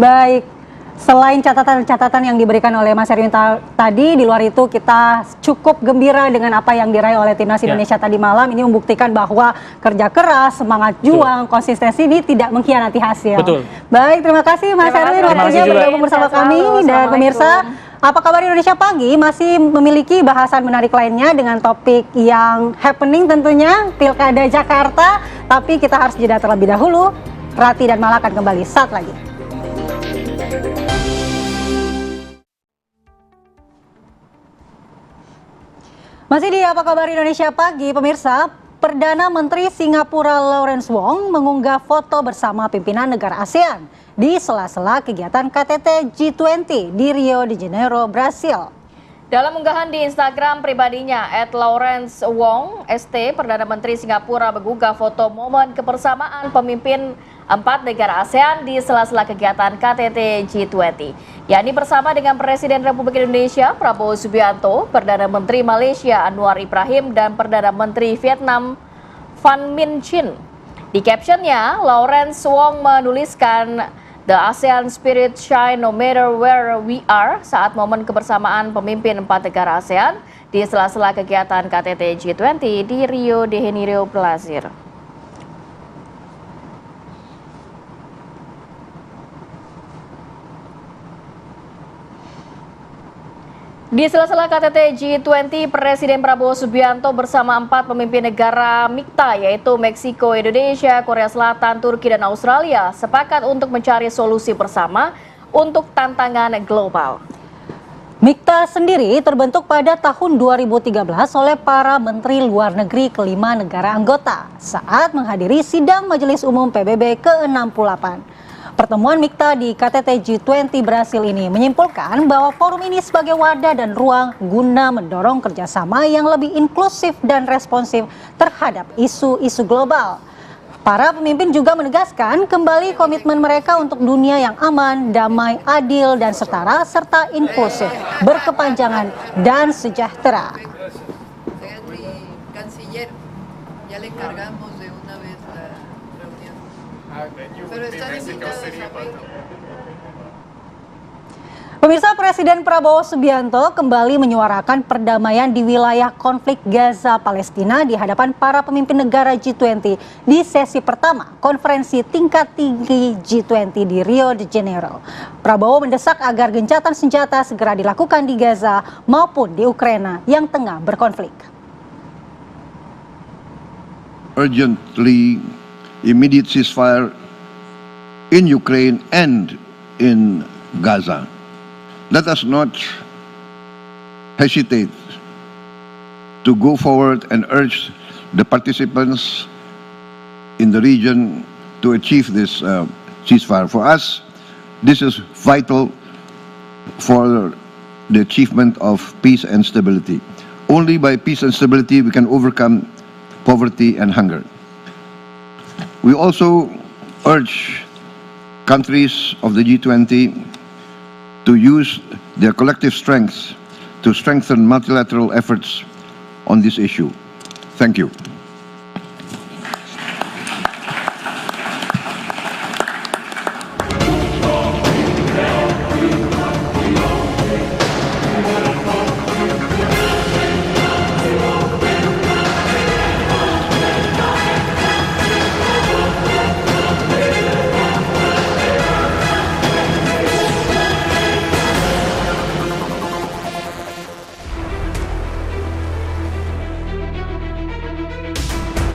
Baik, selain catatan-catatan yang diberikan oleh Mas Erwin tadi, di luar itu kita cukup gembira dengan apa yang diraih oleh Timnas Indonesia tadi malam. Ini membuktikan bahwa kerja keras, semangat juang, konsistensi ini tidak mengkhianati hasil. Betul. Baik, terima kasih Mas Erwin waktunya bergabung bersama kami. Dan pemirsa, apa kabar Indonesia Pagi masih memiliki bahasan menarik lainnya dengan topik yang happening tentunya, Pilkada Jakarta. Tapi kita harus jeda terlebih dahulu. Rati dan Mala akan kembali saat lagi. Masih di Apa Kabar Indonesia Pagi, pemirsa, Perdana Menteri Singapura Lawrence Wong mengunggah foto bersama pimpinan negara ASEAN di sela-sela kegiatan KTT G20 di Rio de Janeiro, Brasil. Dalam unggahan di Instagram pribadinya, @Lawrence Wong ST, Perdana Menteri Singapura mengunggah foto momen kebersamaan pemimpin 4 negara ASEAN di sela-sela kegiatan KTT G20, yakni bersama dengan Presiden Republik Indonesia Prabowo Subianto, Perdana Menteri Malaysia Anwar Ibrahim, dan Perdana Menteri Vietnam Pham Minh Chinh. Di captionnya, Lawrence Wong menuliskan, "The ASEAN spirit shine no matter where we are," saat momen kebersamaan pemimpin 4 negara ASEAN di sela-sela kegiatan KTT G20 di Rio de Janeiro, Brasil. Di sela-sela KTT G20, Presiden Prabowo Subianto bersama 4 pemimpin negara MIKTA yaitu Meksiko, Indonesia, Korea Selatan, Turki, dan Australia sepakat untuk mencari solusi bersama untuk tantangan global. MIKTA sendiri terbentuk pada tahun 2013 oleh para menteri luar negeri kelima negara anggota saat menghadiri sidang Majelis Umum PBB ke-68. Pertemuan MIKTA di KTT G20 Brasil ini menyimpulkan bahwa forum ini sebagai wadah dan ruang guna mendorong kerjasama yang lebih inklusif dan responsif terhadap isu-isu global. Para pemimpin juga menegaskan kembali komitmen mereka untuk dunia yang aman, damai, adil, dan setara, serta inklusif, berkepanjangan, dan sejahtera. Pemirsa, Presiden Prabowo Subianto kembali menyuarakan perdamaian di wilayah konflik Gaza Palestina di hadapan para pemimpin negara G20 di sesi pertama konferensi tingkat tinggi G20 di Rio de Janeiro. Prabowo mendesak agar gencatan senjata segera dilakukan di Gaza maupun di Ukraina yang tengah berkonflik. Urgently, immediate ceasefire in Ukraine and in Gaza. Let us not hesitate to go forward and urge the participants in the region to achieve this ceasefire. For us, this is vital for the achievement of peace and stability. Only by peace and stability we can overcome poverty and hunger. We also urge countries of the G20 to use their collective strengths to strengthen multilateral efforts on this issue. Thank you.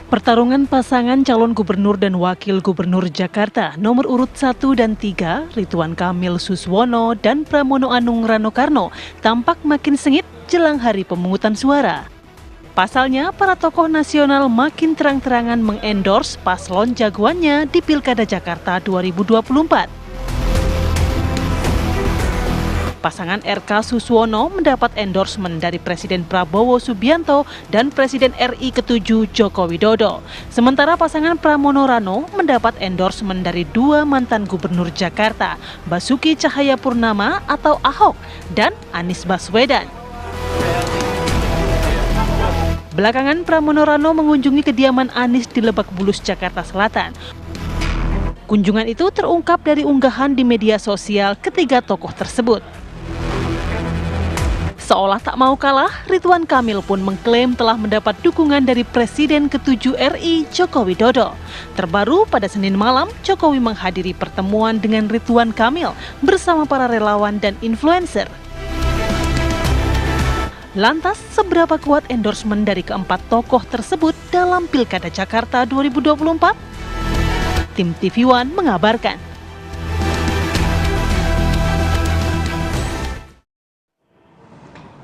Pertarungan pasangan calon gubernur dan wakil gubernur Jakarta nomor urut 1 dan 3, Ridwan Kamil Suswono dan Pramono Anung Rano Karno, tampak makin sengit jelang hari pemungutan suara. Pasalnya, para tokoh nasional makin terang-terangan mengendorse paslon jagoannya di Pilkada Jakarta 2024. Pasangan RK Suswono mendapat endorsement dari Presiden Prabowo Subianto dan Presiden RI ke-7 Joko Widodo. Sementara pasangan Pramono Rano mendapat endorsement dari 2 mantan gubernur Jakarta, Basuki Cahayapurnama atau Ahok dan Anies Baswedan. Belakangan Pramono Rano mengunjungi kediaman Anies di Lebak Bulus, Jakarta Selatan. Kunjungan itu terungkap dari unggahan di media sosial ketiga tokoh tersebut. Seolah tak mau kalah, Ridwan Kamil pun mengklaim telah mendapat dukungan dari Presiden ke-7 RI Joko Widodo. Terbaru pada Senin malam, Jokowi menghadiri pertemuan dengan Ridwan Kamil bersama para relawan dan influencer. Lantas, seberapa kuat endorsement dari keempat tokoh tersebut dalam Pilkada Jakarta 2024? Tim TV One mengabarkan.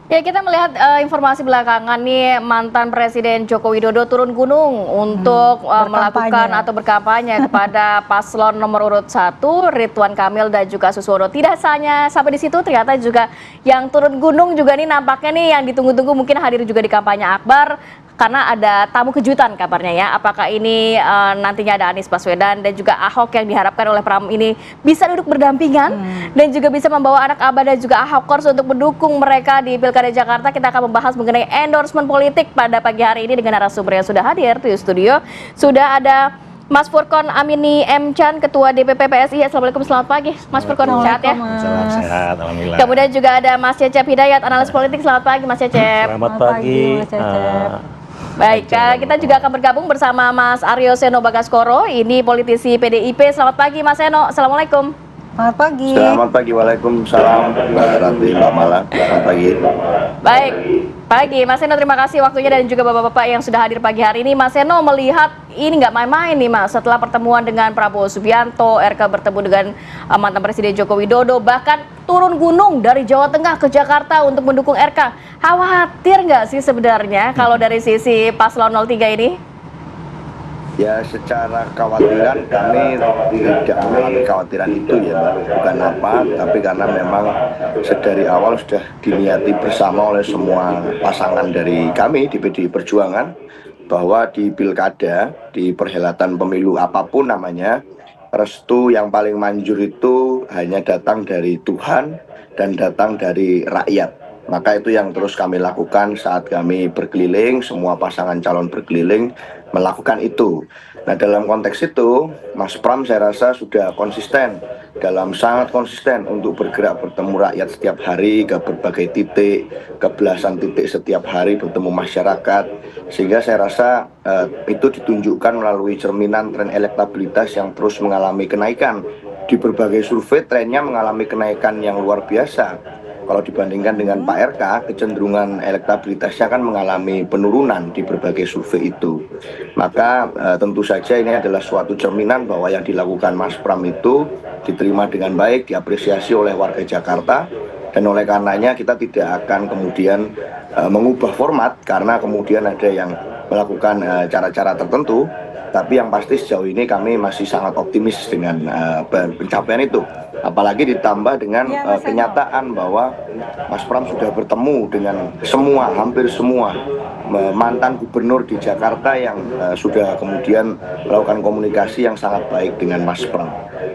Ya, kita melihat informasi belakangan nih, mantan Presiden Joko Widodo turun gunung untuk melakukan atau berkampanye kepada paslon nomor urut 1 Ridwan Kamil dan juga Suswono. Tidak hanya sampai di situ, ternyata juga yang turun gunung juga nih nampaknya nih yang ditunggu-tunggu mungkin hadir juga di kampanye akbar. Karena ada tamu kejutan kabarnya ya, apakah ini nantinya ada Anies Baswedan dan juga Ahok yang diharapkan oleh Pram ini bisa duduk berdampingan dan juga bisa membawa anak Abah dan juga Ahokers untuk mendukung mereka di Pilkada Jakarta. Kita akan membahas mengenai endorsement politik pada pagi hari ini dengan narasumber yang sudah hadir di studio. Sudah ada Mas Furkon Amini M. Chan, Ketua DPP PSI. Assalamualaikum, selamat pagi Mas Furkon, sehat ya? Salam sehat, alhamdulillah. Kemudian juga ada Mas Cecep Hidayat, analis politik. Selamat pagi Mas Cecep. Selamat pagi. Mas Cecep. Baik, kita juga akan bergabung bersama Mas Aryo Seno Bagaskoro, ini politisi PDIP. Selamat pagi Mas Seno, Assalamualaikum. Selamat pagi. Selamat pagi, waalaikumsalam, Mbak Rati, Mbak Mala. Selamat pagi. Baik, pagi Mas Seno, terima kasih waktunya dan juga bapak-bapak yang sudah hadir pagi hari ini. Mas Seno melihat ini nggak main-main nih Mas, setelah pertemuan dengan Prabowo Subianto, RK bertemu dengan mantan Presiden Joko Widodo, bahkan turun gunung dari Jawa Tengah ke Jakarta untuk mendukung RK. Khawatir nggak sih sebenarnya kalau dari sisi paslon 03 ini? Ya, secara kekhawatiran kami tidak mengalami kekhawatiran itu ya Mbak. Bukan apa, tapi karena memang sedari awal sudah diniati bersama oleh semua pasangan dari kami di PDI Perjuangan bahwa di pilkada, di perhelatan pemilu apapun namanya, restu yang paling manjur itu hanya datang dari Tuhan dan datang dari rakyat. Maka itu yang terus kami lakukan saat kami berkeliling, semua pasangan calon berkeliling melakukan itu. Nah, dalam konteks itu, Mas Pram saya rasa sudah konsisten, sangat konsisten untuk bergerak bertemu rakyat setiap hari ke berbagai titik, ke belasan titik setiap hari bertemu masyarakat. Sehingga saya rasa itu ditunjukkan melalui cerminan tren elektabilitas yang terus mengalami kenaikan. Di berbagai survei trennya mengalami kenaikan yang luar biasa. Kalau dibandingkan dengan Pak RK, kecenderungan elektabilitasnya kan mengalami penurunan di berbagai survei itu. Maka tentu saja ini adalah suatu cerminan bahwa yang dilakukan Mas Pram itu diterima dengan baik, diapresiasi oleh warga Jakarta. Dan oleh karenanya kita tidak akan kemudian mengubah format karena kemudian ada yang melakukan cara-cara tertentu. Tapi yang pasti sejauh ini kami masih sangat optimis dengan pencapaian itu. Apalagi ditambah dengan kenyataan bahwa Mas Pram sudah bertemu dengan hampir semua mantan gubernur di Jakarta yang sudah kemudian melakukan komunikasi yang sangat baik dengan Mas Pram.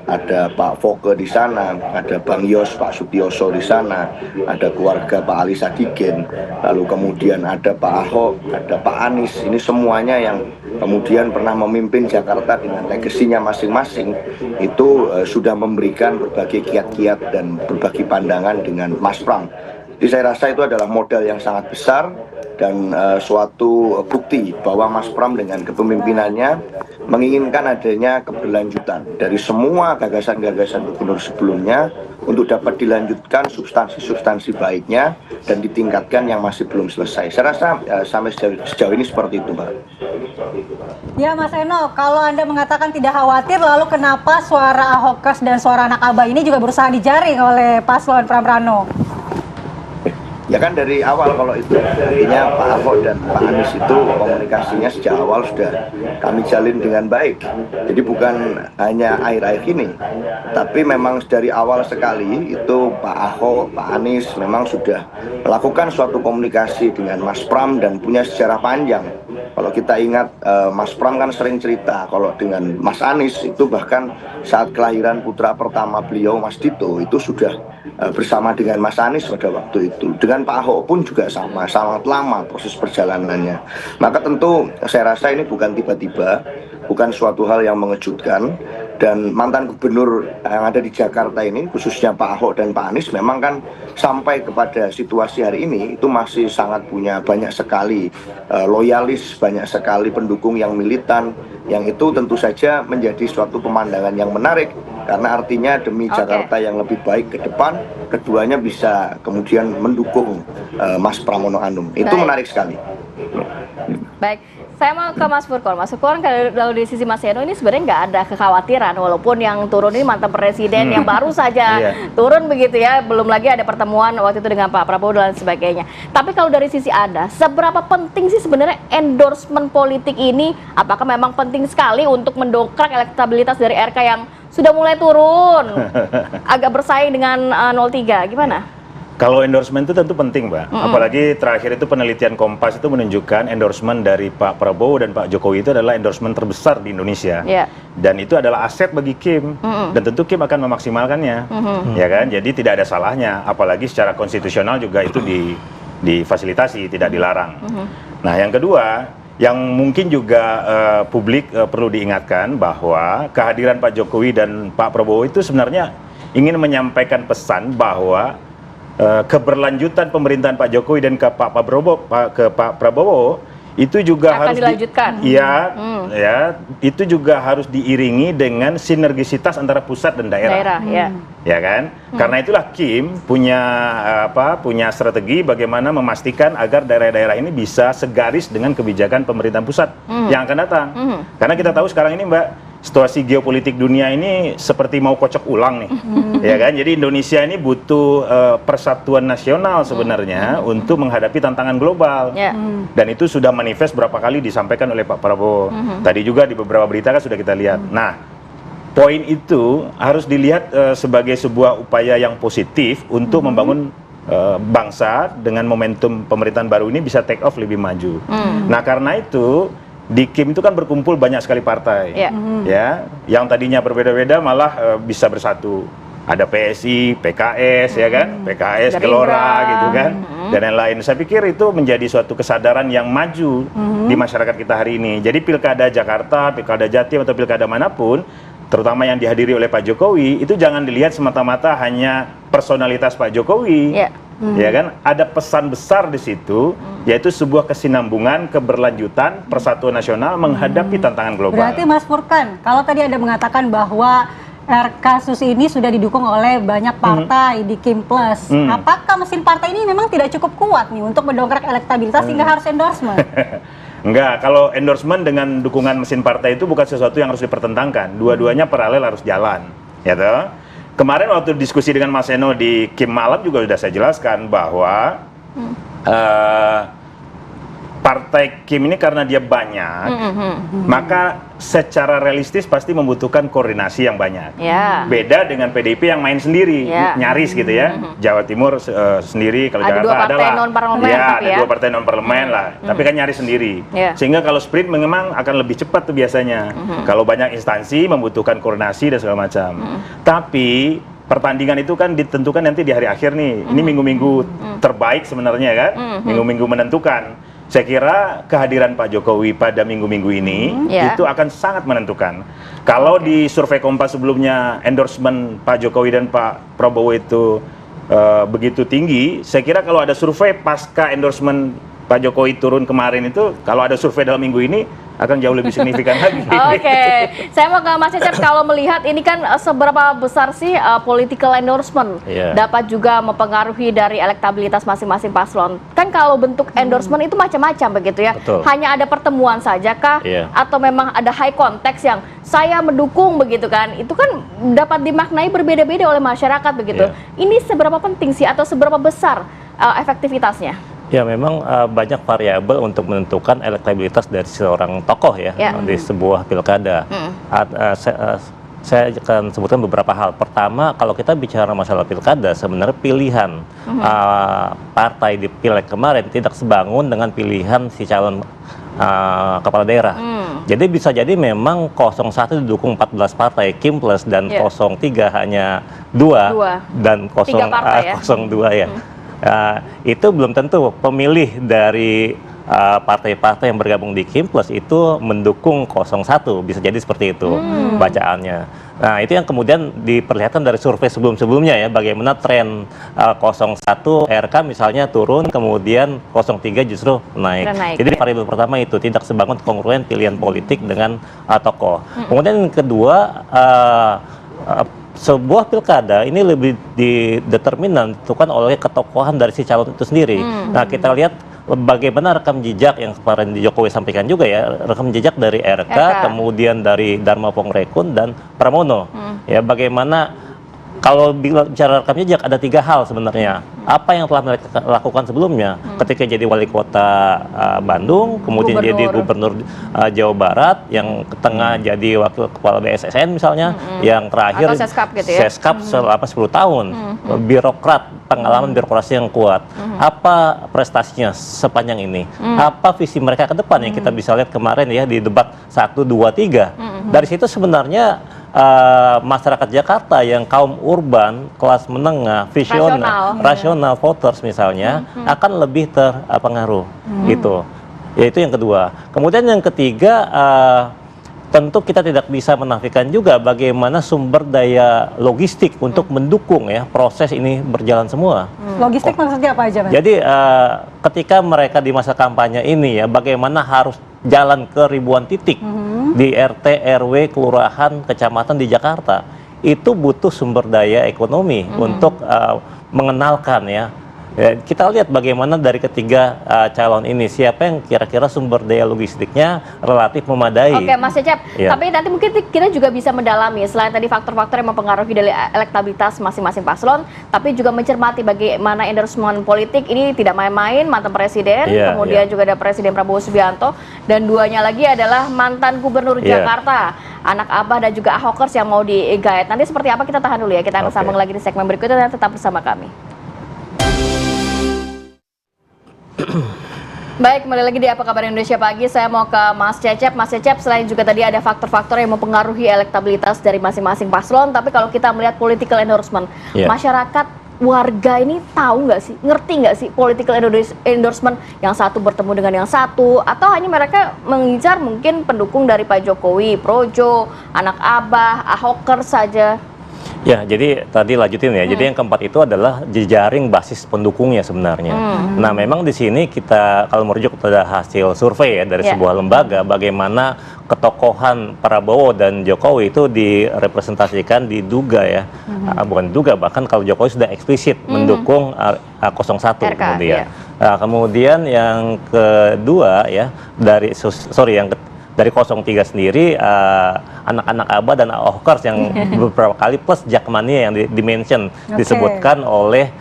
Ada Pak Foke di sana, ada Bang Yos, Pak Sutioso di sana, ada keluarga Pak Ali Sadikin, lalu kemudian ada Pak Ahok, ada Pak Anies. Ini semuanya yang kemudian pernah memimpin Jakarta dengan legasinya masing-masing, itu sudah memberikan berbagai kiat-kiat dan berbagi pandangan dengan Mas Pram. Jadi saya rasa itu adalah modal yang sangat besar dan suatu bukti bahwa Mas Pram dengan kepemimpinannya menginginkan adanya keberlanjutan dari semua gagasan-gagasan gubernur sebelumnya untuk dapat dilanjutkan substansi-substansi baiknya dan ditingkatkan yang masih belum selesai. Saya rasa sampai sejauh ini seperti itu, Mbak. Ya Mas Eno, kalau Anda mengatakan tidak khawatir, lalu kenapa suara Ahokers dan suara anak Abah ini juga berusaha dijaring oleh paslon Pram Prano? Ya kan dari awal kalau itu artinya Pak Ahok dan Pak Anies itu komunikasinya sejak awal sudah kami jalin dengan baik. Jadi bukan hanya akhir-akhir ini, tapi memang dari awal sekali itu Pak Ahok, Pak Anies memang sudah melakukan suatu komunikasi dengan Mas Pram dan punya sejarah panjang. Kalau kita ingat Mas Pram kan sering cerita kalau dengan Mas Anies itu bahkan saat kelahiran putra pertama beliau Mas Dito itu sudah bersama dengan Mas Anies pada waktu itu. Dengan Pak Ahok pun juga sama, sangat lama proses perjalanannya. Maka tentu saya rasa ini bukan tiba-tiba, bukan suatu hal yang mengejutkan. Dan mantan gubernur yang ada di Jakarta ini, khususnya Pak Ahok dan Pak Anies, memang kan sampai kepada situasi hari ini itu masih sangat punya banyak sekali loyalis, banyak sekali pendukung yang militan, yang itu tentu saja menjadi suatu pemandangan yang menarik, karena artinya demi Jakarta yang lebih baik ke depan, keduanya bisa kemudian mendukung Mas Pramono Anung. Itu menarik sekali. Baik, saya mau ke Mas Furkon. Mas Furkon, kalau di sisi Mas Heno ini sebenarnya nggak ada kekhawatiran, walaupun yang turun ini mantan presiden yang baru saja turun begitu ya, belum lagi ada pertemuan waktu itu dengan Pak Prabowo dan sebagainya. Tapi kalau dari sisi Anda, seberapa penting sih sebenarnya endorsement politik ini? Apakah memang penting sekali untuk mendongkrak elektabilitas dari RK yang sudah mulai turun, agak bersaing dengan 03, gimana? Kalau endorsement itu tentu penting, Mbak. Apalagi terakhir itu penelitian Kompas itu menunjukkan endorsement dari Pak Prabowo dan Pak Jokowi itu adalah endorsement terbesar di Indonesia. Dan itu adalah aset bagi Kim. Dan tentu Kim akan memaksimalkannya. Ya kan? Jadi tidak ada salahnya. Apalagi secara konstitusional juga itu difasilitasi, tidak dilarang. Nah, yang kedua, yang mungkin juga publik perlu diingatkan bahwa kehadiran Pak Jokowi dan Pak Prabowo itu sebenarnya ingin menyampaikan pesan bahwa keberlanjutan pemerintahan Pak Jokowi dan ke Pak Prabowo itu juga akan harus dilanjutkan. Ya, itu juga harus diiringi dengan sinergisitas antara pusat dan daerah. Ya kan? Karena itulah Kim punya strategi bagaimana memastikan agar daerah-daerah ini bisa segaris dengan kebijakan pemerintahan pusat yang akan datang. Karena kita tahu sekarang ini, Mbak, situasi geopolitik dunia ini seperti mau kocok ulang nih, ya kan? Jadi Indonesia ini butuh persatuan nasional sebenarnya untuk menghadapi tantangan global, dan itu sudah manifest berapa kali disampaikan oleh Pak Prabowo. Tadi juga di beberapa berita kan sudah kita lihat. Nah, poin itu harus dilihat sebagai sebuah upaya yang positif untuk membangun bangsa dengan momentum pemerintahan baru ini bisa take off lebih maju. Nah, karena itu di Kim itu kan berkumpul banyak sekali partai, ya, yang tadinya berbeda-beda malah bisa bersatu. Ada PSI, PKS, ya kan, PKS, Gelora, gitu kan, dan lain-lain. Saya pikir itu menjadi suatu kesadaran yang maju di masyarakat kita hari ini. Jadi pilkada Jakarta, pilkada Jatim atau pilkada manapun, terutama yang dihadiri oleh Pak Jokowi, itu jangan dilihat semata-mata hanya personalitas Pak Jokowi. Ya kan, ada pesan besar di situ, yaitu sebuah kesinambungan, keberlanjutan, persatuan nasional menghadapi tantangan global. Berarti Mas Furkan, kalau tadi Anda mengatakan bahwa kasus ini sudah didukung oleh banyak partai di Kim Plus, apakah mesin partai ini memang tidak cukup kuat nih untuk mendongkrak elektabilitas sehingga harus endorsement? Enggak, kalau endorsement dengan dukungan mesin partai itu bukan sesuatu yang harus dipertentangkan. Dua-duanya paralel harus jalan, ya toh? Kemarin waktu diskusi dengan Mas Eno di Kim Malam juga sudah saya jelaskan bahwa partai Kim ini karena dia banyak, maka secara realistis pasti membutuhkan koordinasi yang banyak. Beda dengan PDIP yang main sendiri, nyaris gitu ya. Jawa Timur sendiri, kalau ada Jakarta adalah ada dua partai non parlemen lah, tapi kan nyaris sendiri. Sehingga kalau sprint memang akan lebih cepat tuh biasanya. Kalau banyak instansi membutuhkan koordinasi dan segala macam. Tapi pertandingan itu kan ditentukan nanti di hari akhir nih. Ini minggu-minggu terbaik sebenarnya kan, minggu-minggu menentukan. Saya kira kehadiran Pak Jokowi pada minggu-minggu ini itu akan sangat menentukan. Kalau di survei Kompas sebelumnya endorsement Pak Jokowi dan Pak Prabowo itu begitu tinggi, saya kira kalau ada survei pasca endorsement Pak Jokowi turun kemarin itu, kalau ada survei dalam minggu ini akan jauh lebih signifikan lagi. Saya mau ke Mas Cecep, kalau melihat ini kan seberapa besar sih political endorsement dapat juga mempengaruhi dari elektabilitas masing-masing paslon. Kan kalau bentuk endorsement itu macam-macam begitu ya. Hanya ada pertemuan saja kah? Atau memang ada high context yang saya mendukung begitu kan? Itu kan dapat dimaknai berbeda-beda oleh masyarakat begitu. Ini seberapa penting sih atau seberapa besar efektivitasnya? Ya, memang banyak variabel untuk menentukan elektabilitas dari seorang tokoh ya di sebuah pilkada. Saya akan sebutkan beberapa hal. Pertama, kalau kita bicara masalah pilkada, sebenarnya pilihan partai di pileg kemarin tidak sebangun dengan pilihan si calon kepala daerah. Jadi bisa jadi memang 01 didukung 14 partai Kim Plus dan 03 hanya 2 dan 02 ya. Itu belum tentu pemilih dari partai-partai yang bergabung di Kim Plus itu mendukung 01, bisa jadi seperti itu bacaannya. Nah, itu yang kemudian diperlihatkan dari survei sebelum-sebelumnya ya, bagaimana tren 01 RK misalnya turun, kemudian 03 justru naik. Jadi variabel pertama itu tidak sebangun kongruen pilihan politik dengan tokoh. Kemudian yang kedua, sebuah pilkada ini lebih dideterminan ditentukan oleh ketokohan dari si calon itu sendiri. Nah, kita lihat bagaimana rekam jejak yang kemarin Jokowi sampaikan juga ya, rekam jejak dari RK, kemudian dari Dharma Pongrekun dan Pramono. Ya, bagaimana kalau bicara rekam jejak ada 3 hal sebenarnya. Apa yang telah mereka lakukan sebelumnya, ketika jadi wali kota Bandung, kemudian jadi gubernur Jawa Barat, yang tengah jadi wakil kepala BSSN misalnya, yang terakhir Seskap selama 10 tahun, birokrat, pengalaman birokrasi yang kuat. Apa prestasinya sepanjang ini? Apa visi mereka ke depan yang kita bisa lihat kemarin ya di debat 1, 2, 3. Dari situ sebenarnya masyarakat Jakarta yang kaum urban, kelas menengah, visioner, rasional voters misalnya, akan lebih terpengaruh. Gitu. Yaitu yang kedua. Kemudian yang ketiga, tentu kita tidak bisa menafikan juga bagaimana sumber daya logistik untuk mendukung ya proses ini berjalan semua. Logistik maksudnya apa aja, Mas? Jadi ketika mereka di masa kampanye ini ya, bagaimana harus jalan ke ribuan titik di RT, RW, kelurahan, kecamatan di Jakarta, itu butuh sumber daya ekonomi untuk mengenalkan ya. Kita lihat bagaimana dari ketiga calon ini, siapa yang kira-kira sumber daya logistiknya relatif memadai. Oke, Mas Cecep, tapi nanti mungkin kita juga bisa mendalami selain tadi faktor-faktor yang mempengaruhi dari elektabilitas masing-masing paslon, tapi juga mencermati bagaimana endorsement politik ini tidak main-main, mantan presiden, kemudian juga ada Presiden Prabowo Subianto, dan duanya lagi adalah mantan gubernur Jakarta, anak Abah dan juga Ahokers yang mau digait. Nanti seperti apa kita tahan dulu ya, kita akan sambung lagi di segmen berikutnya dan tetap bersama kami. Baik, kembali lagi di Apa Kabar Indonesia Pagi. Saya mau ke Mas Cecep. Mas Cecep, selain juga tadi ada faktor-faktor yang mempengaruhi elektabilitas dari masing-masing paslon, tapi kalau kita melihat political endorsement, masyarakat, warga ini tahu nggak sih, ngerti nggak sih political endorsement yang satu bertemu dengan yang satu, atau hanya mereka mengincar mungkin pendukung dari Pak Jokowi, Projo, anak Abah, Ahokers saja? Ya, jadi tadi lanjutin ya. Jadi yang keempat itu adalah jejaring basis pendukungnya sebenarnya. Nah, memang di sini kita kalau merujuk pada hasil survei ya dari sebuah lembaga, bagaimana ketokohan Prabowo dan Jokowi itu direpresentasikan, diduga ya, bukan diduga, bahkan kalau Jokowi sudah eksplisit mendukung 01 kemudian. Nah, kemudian yang kedua ya dari dari 03 sendiri, anak-anak Abah dan Ahokers yang beberapa kali plus Jakmania yang dimention, disebutkan oleh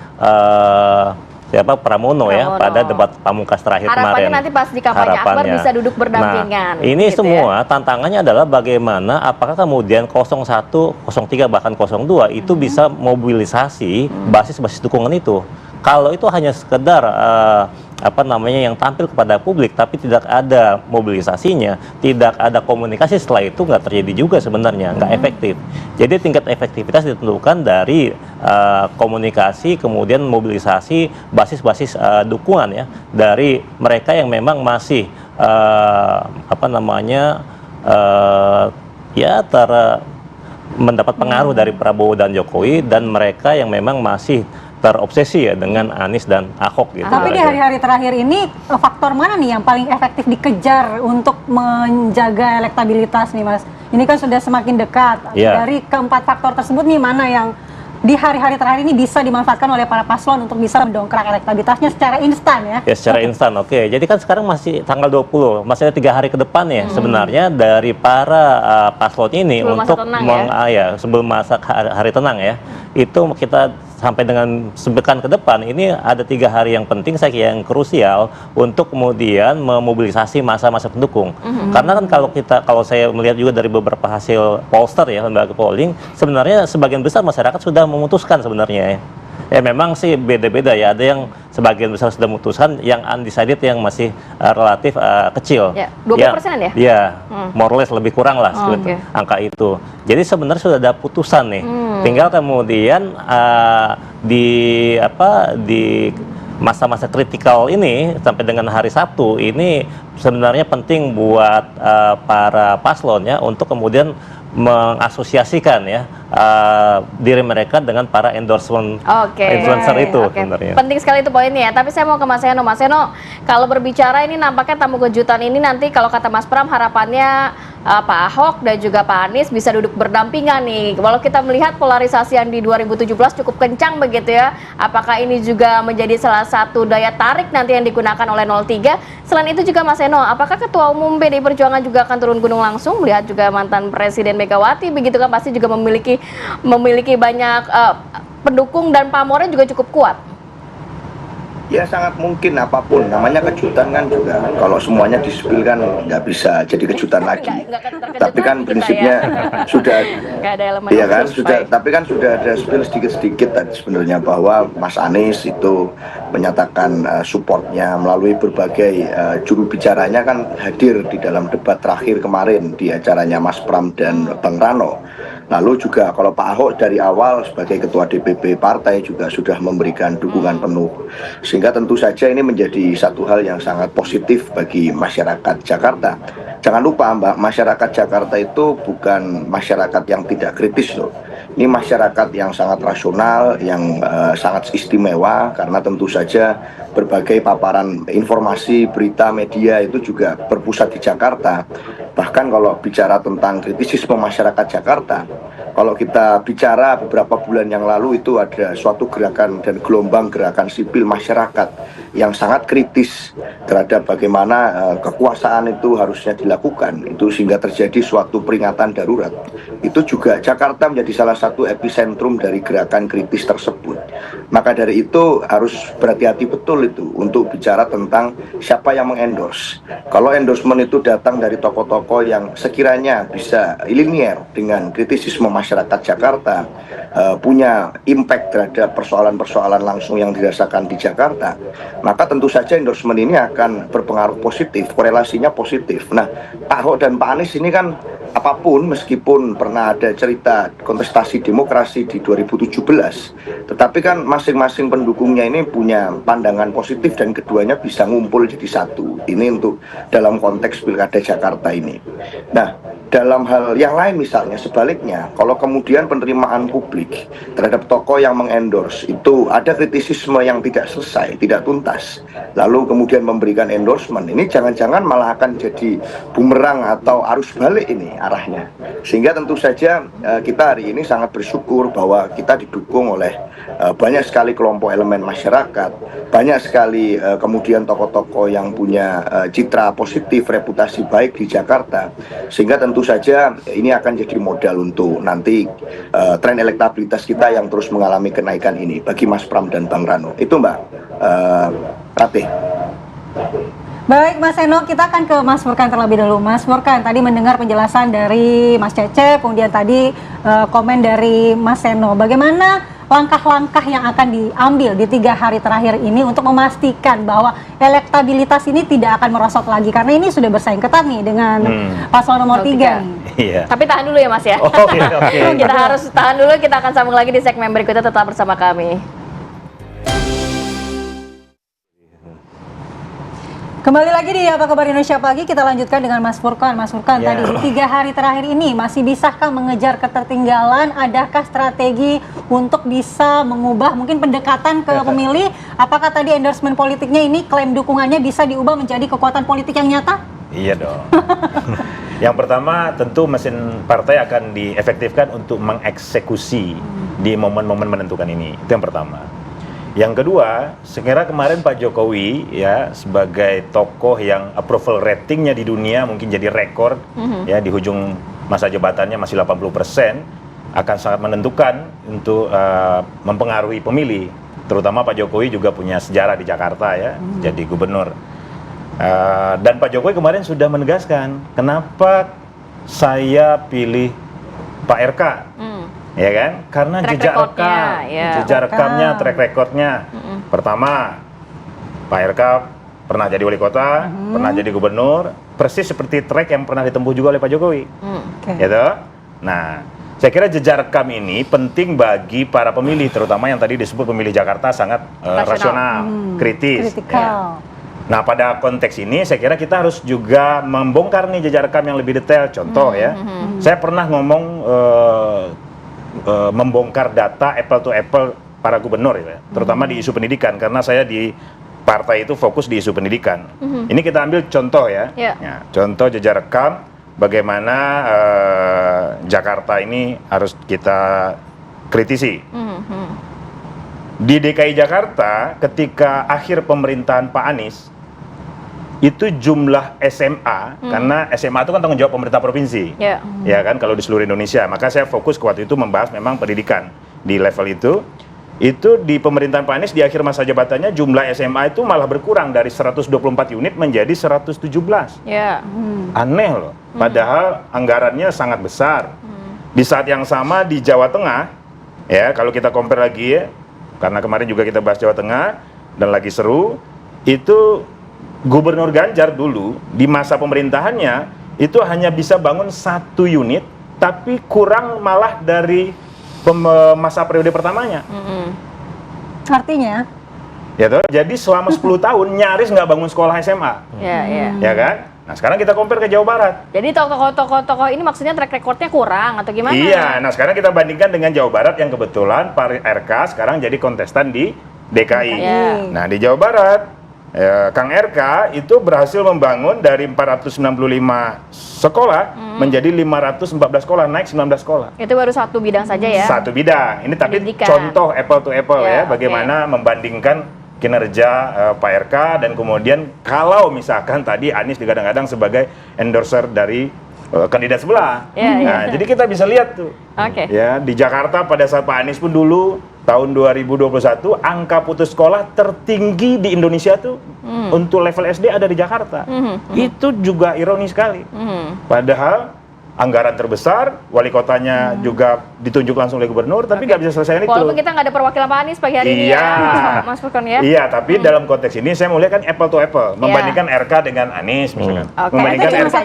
Pramono ya pada debat pamungkas terakhir kemarin. Harapannya nanti pas di kampanye Akbar bisa duduk berdampingan. Nah, ini gitu semua tantangannya adalah bagaimana apakah kemudian 01, 03 bahkan 02 itu bisa mobilisasi basis-basis dukungan itu. Kalau itu hanya sekedar yang tampil kepada publik tapi tidak ada mobilisasinya, tidak ada komunikasi setelah itu, nggak terjadi juga sebenarnya, nggak efektif. Jadi tingkat efektivitas ditentukan dari komunikasi, kemudian mobilisasi basis-basis dukungan ya dari mereka yang memang masih mendapat pengaruh dari Prabowo dan Jokowi, dan mereka yang memang masih terobsesi ya dengan Anies dan Ahok gitu. Tapi di hari-hari terakhir ini faktor mana nih yang paling efektif dikejar untuk menjaga elektabilitas nih, Mas? Ini kan sudah semakin dekat. Dari keempat faktor tersebut nih, mana yang di hari-hari terakhir ini bisa dimanfaatkan oleh para paslon untuk bisa mendongkrak elektabilitasnya secara instan ya? Ya, secara instan, oke. Jadi kan sekarang masih tanggal 20, masih ada 3 hari ke depan ya sebenarnya dari para paslon ini sebelum untuk sebelum masa hari tenang ya. Itu kita sampai dengan sepekan ke depan ini ada 3 hari yang penting, saya kira yang krusial untuk kemudian memobilisasi masa-masa pendukung. Karena kan kalau saya melihat juga dari beberapa hasil pollster ya, lembaga polling, sebenarnya sebagian besar masyarakat sudah memutuskan sebenarnya ya. Ya memang sih beda-beda ya, ada yang sebagian besar sudah memutuskan, yang undecided yang masih relatif kecil. Ya, 20% ya? Ya, more or less lebih kurang lah angka itu. Jadi sebenarnya sudah ada putusan nih. Tinggal kemudian masa-masa kritikal ini sampai dengan hari Sabtu ini sebenarnya penting buat para paslon ya untuk kemudian mengasosiasikan ya diri mereka dengan para endorsement influencer itu sebenarnya. Penting sekali itu poinnya ya. Tapi saya mau ke Mas Seno. Mas Seno, kalau berbicara ini nampaknya tamu kejutan ini nanti kalau kata Mas Pram harapannya Pak Ahok dan juga Pak Anies bisa duduk berdampingan nih. Walau kita melihat polarisasi yang di 2017 cukup kencang begitu ya. Apakah ini juga menjadi salah satu daya tarik nanti yang digunakan oleh 03? Selain itu juga Mas Seno, apakah Ketua Umum PDI Perjuangan juga akan turun gunung langsung? Melihat juga mantan Presiden Megawati begitu kan pasti juga memiliki banyak pendukung dan pamornya juga cukup kuat. Ya sangat mungkin apapun, namanya kejutan kan juga kalau semuanya di-spill kan nggak bisa jadi kejutan lagi. Tapi kan prinsipnya sudah, iya kan sudah, tapi kan sudah ada spill sedikit-sedikit tadi sebenarnya bahwa Mas Anies itu menyatakan supportnya melalui berbagai juru bicaranya kan hadir di dalam debat terakhir kemarin di acaranya Mas Pram dan Bang Rano. Lalu juga kalau Pak Ahok dari awal sebagai ketua DPP partai juga sudah memberikan dukungan penuh. Sehingga tentu saja ini menjadi satu hal yang sangat positif bagi masyarakat Jakarta. Jangan lupa Mbak, masyarakat Jakarta itu bukan masyarakat yang tidak kritis loh. Ini masyarakat yang sangat rasional, yang sangat istimewa karena tentu saja berbagai paparan informasi, berita, media itu juga berpusat di Jakarta. Bahkan kalau bicara tentang kritisisme masyarakat Jakarta, kalau kita bicara beberapa bulan yang lalu itu ada suatu gerakan dan gelombang gerakan sipil masyarakat yang sangat kritis terhadap bagaimana kekuasaan itu harusnya dilakukan, itu sehingga terjadi suatu peringatan darurat. Itu juga Jakarta menjadi salah satu epicentrum dari gerakan kritis tersebut. Maka dari itu harus berhati-hati betul itu untuk bicara tentang siapa yang mengendorse. Kalau endorsement itu datang dari tokoh-tokoh yang sekiranya bisa linier dengan kritisisme masyarakat Jakarta, punya impact terhadap persoalan-persoalan langsung yang dirasakan di Jakarta, maka tentu saja endorsement ini akan berpengaruh positif, korelasinya positif. Nah, Pak Ahok dan Pak Anies ini kan apapun, meskipun pernah ada cerita kontestasi demokrasi di 2017, tetapi kan masing-masing pendukungnya ini punya pandangan positif dan keduanya bisa ngumpul jadi satu. Ini untuk dalam konteks Pilkada Jakarta ini. Nah, dalam hal yang lain misalnya sebaliknya, kalau kemudian penerimaan publik terhadap tokoh yang mengendorse itu ada kritisisme yang tidak selesai, tidak tuntas, lalu kemudian memberikan endorsement, ini jangan-jangan malah akan jadi bumerang atau arus balik ini arahnya. Sehingga tentu saja kita hari ini sangat bersyukur bahwa kita didukung oleh banyak sekali kelompok elemen masyarakat, banyak sekali kemudian tokoh-tokoh yang punya citra positif, reputasi baik di Jakarta, sehingga tentu saja ini akan jadi modal untuk nanti tren elektabilitas kita yang terus mengalami kenaikan ini bagi Mas Pram dan Bang Rano. Itu Mbak Ratih. Baik Mas Seno, kita akan ke Mas Furkan terlebih dulu. Mas Furkan, tadi mendengar penjelasan dari Mas Cecep, kemudian tadi komen dari Mas Seno. Bagaimana langkah-langkah yang akan diambil di 3 hari terakhir ini untuk memastikan bahwa elektabilitas ini tidak akan merosot lagi? Karena ini sudah bersaing ketat nih dengan paslon nomor 3 nih. Iya. Tapi tahan dulu ya Mas ya. Oke. Kita harus tahan dulu, kita akan sambung lagi di segmen berikutnya, tetap bersama kami. Kembali lagi di Apa Kabar Indonesia Pagi, kita lanjutkan dengan Mas Furkan. Mas Furkan, tadi di 3 hari terakhir ini masih bisakah mengejar ketertinggalan? Adakah strategi untuk bisa mengubah mungkin pendekatan ke pemilih? Apakah tadi endorsement politiknya ini, klaim dukungannya bisa diubah menjadi kekuatan politik yang nyata? Iya dong. Yang pertama tentu mesin partai akan diefektifkan untuk mengeksekusi di momen-momen menentukan ini. Itu yang pertama. Yang kedua, sekira kemarin Pak Jokowi ya sebagai tokoh yang approval ratingnya di dunia mungkin jadi rekor ya di ujung masa jabatannya masih 80%, akan sangat menentukan untuk mempengaruhi pemilih. Terutama Pak Jokowi juga punya sejarah di Jakarta ya, jadi gubernur. Dan Pak Jokowi kemarin sudah menegaskan kenapa saya pilih Pak RK. Ya kan? Karena jejak rekamnya, track recordnya. Pertama, Pak RK pernah jadi wali kota, pernah jadi gubernur, persis seperti track yang pernah ditempuh juga oleh Pak Jokowi. Gitu. Nah, Saya kira jejak rekam ini penting bagi para pemilih, terutama yang tadi disebut pemilih Jakarta sangat rasional, kritis. Kritikal. Nah, pada konteks ini saya kira kita harus juga membongkar nih jejak rekam yang lebih detail. Contoh ya, saya pernah ngomong membongkar data apple to apple para gubernur ya, terutama di isu pendidikan, karena saya di partai itu fokus di isu pendidikan. Ini kita ambil contoh ya, ya contoh jejak rekam bagaimana Jakarta ini harus kita kritisi. Di DKI Jakarta ketika akhir pemerintahan Pak Anies, itu jumlah SMA, karena SMA itu kan tanggung jawab pemerintah provinsi, ya kan, kalau di seluruh Indonesia. Maka saya fokus waktu itu membahas memang pendidikan di level itu di pemerintahan Pak Anies di akhir masa jabatannya jumlah SMA itu malah berkurang dari 124 unit menjadi 117. Aneh loh, padahal anggarannya sangat besar. Di saat yang sama di Jawa Tengah, ya kalau kita compare lagi ya, karena kemarin juga kita bahas Jawa Tengah dan lagi seru, itu Gubernur Ganjar dulu di masa pemerintahannya itu hanya bisa bangun 1 unit, tapi kurang malah dari masa periode pertamanya. Artinya? Ya toh, jadi selama 10 tahun nyaris nggak bangun sekolah SMA. Ya kan? Nah sekarang kita compare ke Jawa Barat. Jadi tokoh-tokoh ini maksudnya track recordnya kurang atau gimana? Iya, nah sekarang kita bandingkan dengan Jawa Barat yang kebetulan Pak RK sekarang jadi kontestan di DKI. Nah di Jawa Barat, Kang RK itu berhasil membangun dari 495 sekolah menjadi 514 sekolah, naik 19 sekolah. Itu baru satu bidang saja ya? Satu bidang. Ini tapi pendidikan. Contoh apple to apple ya, bagaimana membandingkan kinerja Pak RK dan kemudian kalau misalkan tadi Anies digadang-gadang sebagai endorser dari kandidat sebelah. Nah, jadi kita bisa lihat tuh. Ya, di Jakarta pada saat Pak Anies pun dulu tahun 2021 angka putus sekolah tertinggi di Indonesia tuh untuk level SD ada di Jakarta. Itu juga ironis sekali. Padahal anggaran terbesar, wali kotanya juga ditunjuk langsung oleh gubernur, tapi nggak bisa selesai itu. Walaupun kita nggak ada perwakilan Pak Anies pagi hari ini ya, Mas Furkon ya. Iya, tapi dalam konteks ini saya mau lihat kan apple to apple, membandingkan RK dengan Anies misalkan, membandingkan RK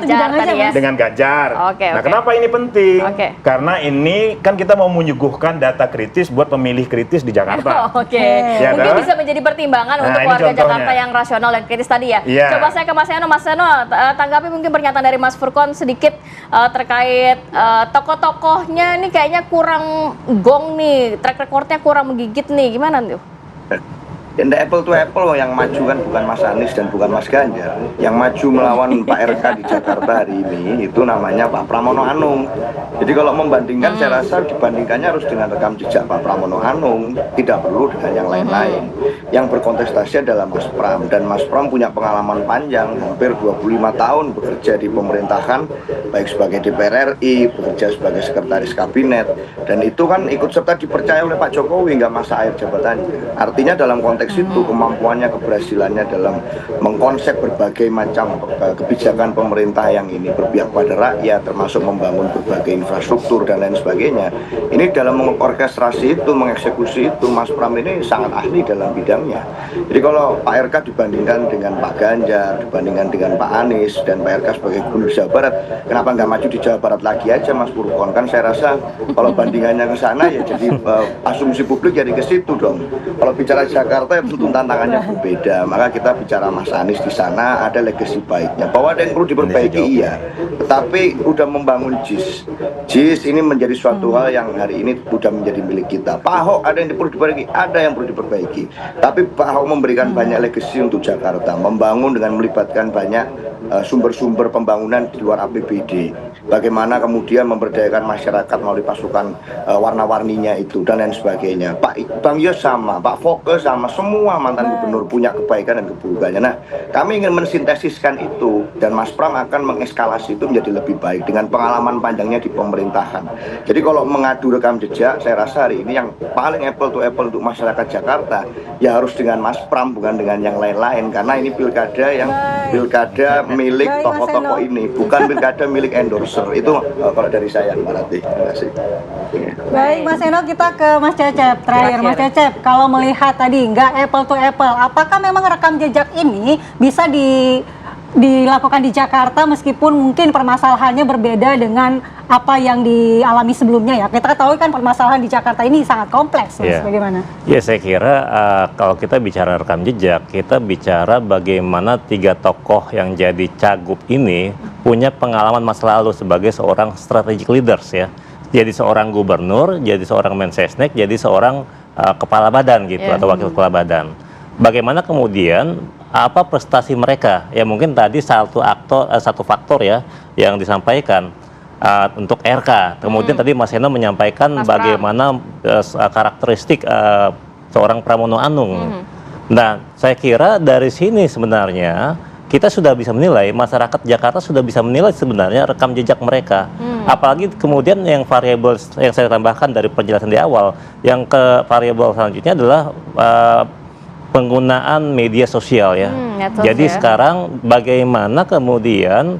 dengan Ganjar. Nah, kenapa ini penting? Karena ini kan kita mau menyuguhkan data kritis buat pemilih kritis di Jakarta. Ya, mungkin bisa menjadi pertimbangan untuk warga Jakarta yang rasional dan kritis tadi ya. Coba saya ke Mas Seno. Mas Seno, tanggapi mungkin pernyataan dari Mas Furkon sedikit terkait tokoh-tokohnya ini kayaknya kurang gong nih, track recordnya kurang menggigit nih, gimana tuh? Ya, apple to apple yang maju kan bukan Mas Anies dan bukan Mas Ganjar. Yang maju melawan Pak RK di Jakarta hari ini itu namanya Pak Pramono Anung. Jadi kalau membandingkan saya rasa dibandingkannya harus dengan rekam jejak Pak Pramono Anung, tidak perlu dengan yang lain-lain. Yang berkontestasi adalah Mas Pram, dan Mas Pram punya pengalaman panjang, hampir 25 tahun bekerja di pemerintahan, baik sebagai DPR RI, bekerja sebagai sekretaris kabinet, dan itu kan ikut serta dipercaya oleh Pak Jokowi, nggak masa akhir jabatannya. Artinya dalam konteks itu kemampuannya, keberhasilannya dalam mengkonsep berbagai macam kebijakan pemerintah yang ini berpihak pada rakyat, termasuk membangun berbagai infrastruktur dan lain sebagainya. Ini dalam mengorkestrasi itu, mengeksekusi itu, Mas Pram ini sangat ahli dalam bidangnya. Jadi kalau Pak RK dibandingkan dengan Pak Ganjar, dibandingkan dengan Pak Anies, dan Pak RK sebagai gubernur Jawa Barat, kenapa nggak maju di Jawa Barat lagi aja Mas Furkon? Kan saya rasa kalau bandingannya ke sana ya jadi asumsi publik jadi ke situ dong. Kalau bicara Jakarta ya tentu tantangannya berbeda. Maka kita bicara Mas Anies di sana ada legacy baiknya. Bahwa ada yang perlu diperbaiki iya, tetapi udah membangun JIS. JIS ini menjadi suatu hal yang hari ini sudah menjadi milik kita. Pak Ahok ada yang perlu diperbaiki, ada yang perlu diperbaiki. Tapi Pak Ahok memberikan banyak legacy untuk Jakarta, membangun dengan melibatkan banyak sumber-sumber pembangunan di luar APBD. Bagaimana kemudian memberdayakan masyarakat melalui pasukan warna-warninya itu dan lain sebagainya. Pak Bang Yos sama, Pak Foke sama, semua mantan gubernur punya kebaikan dan keburukannya. Nah, kami ingin mensintesiskan itu dan Mas Pram akan mengeskalasi itu menjadi lebih baik dengan pengalaman panjangnya di pemerintahan. Jadi kalau mengadu rekam jejak, saya rasa hari ini yang paling apple to apple untuk masyarakat Jakarta ya harus dengan Mas Pram, bukan dengan yang lain-lain, karena ini pilkada yang pilkada milik tokoh-tokoh ini, bukan pilkada milik endorser. Itu kalau dari saya, Mbak Rati. Terima kasih. Baik, Mas Seno, kita ke Mas Cecep. Terakhir, Mas Cecep, kalau melihat tadi nggak apple to apple, apakah memang rekam jejak ini bisa dilakukan di Jakarta meskipun mungkin permasalahannya berbeda dengan apa yang dialami sebelumnya ya. Kita tahu kan permasalahan di Jakarta ini sangat kompleks, Mas. Bagaimana? Ya, saya kira kalau kita bicara rekam jejak, kita bicara bagaimana 3 tokoh yang jadi cagup ini punya pengalaman masa lalu sebagai seorang strategic leaders ya. Jadi seorang gubernur, jadi seorang mensesnek, jadi seorang kepala badan gitu atau wakil kepala badan. Bagaimana kemudian apa prestasi mereka? Ya mungkin tadi satu faktor ya yang disampaikan untuk RK. Kemudian tadi Mas Heno menyampaikan bagaimana karakteristik seorang Pramono Anung. Nah, saya kira dari sini sebenarnya kita sudah bisa menilai, masyarakat Jakarta sudah bisa menilai sebenarnya rekam jejak mereka. Apalagi kemudian yang variabel yang saya tambahkan dari penjelasan di awal, yang ke variabel selanjutnya adalah penggunaan media sosial ya. Jadi sekarang bagaimana kemudian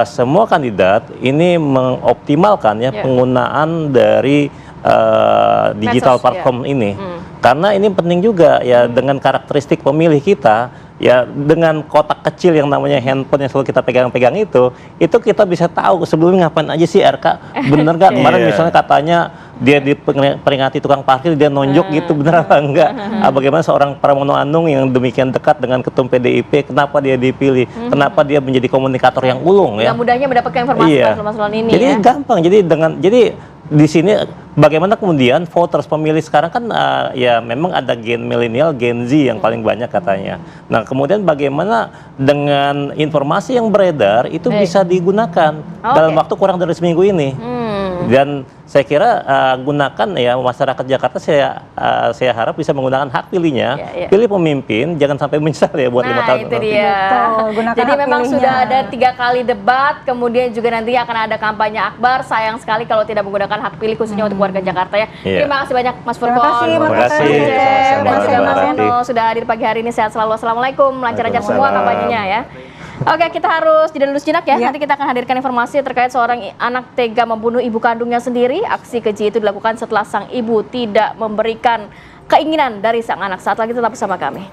semua kandidat ini mengoptimalkan ya penggunaan dari digital platform ini. Karena ini penting juga ya dengan karakteristik pemilih kita ya, dengan kotak kecil yang namanya handphone yang selalu kita pegang-pegang itu kita bisa tahu sebelumnya ngapain aja sih RK, bener nggak? Kemarin misalnya katanya dia diperingati tukang parkir, dia nonjok gitu, bener apa enggak? Bagaimana seorang Pramono Anung yang demikian dekat dengan ketum PDIP, kenapa dia dipilih? Kenapa dia menjadi komunikator yang ulung ya? Mudahnya mendapatkan informasi masalah ini. Jadi gampang, jadi di sini bagaimana kemudian voters pemilih sekarang kan ya memang ada gen milenial, gen Z yang paling banyak katanya. Nah kemudian bagaimana dengan informasi yang beredar itu bisa digunakan dalam waktu kurang dari seminggu ini. Dan saya kira gunakan ya masyarakat Jakarta, saya harap bisa menggunakan hak pilihnya, pilih pemimpin, jangan sampai menyesal ya buat 5 tahun. Itu dia. Jadi memang sudah ada 3 kali debat, kemudian juga nanti akan ada kampanye akbar. Sayang sekali kalau tidak menggunakan hak pilih khususnya untuk warga Jakarta ya. Terima kasih banyak Mas Furkon, terima kasih, dan juga Mas Heno sudah hadir pagi hari ini. Sehat selalu. Assalamualaikum, lancar-lancar semua kampanyenya ya. Oke, kita harus jeda dulu sejenak ya. Nanti kita akan hadirkan informasi terkait seorang anak tega membunuh ibu kandungnya sendiri. Aksi keji itu dilakukan setelah sang ibu tidak memberikan keinginan dari sang anak. Saat lagi tetap bersama kami.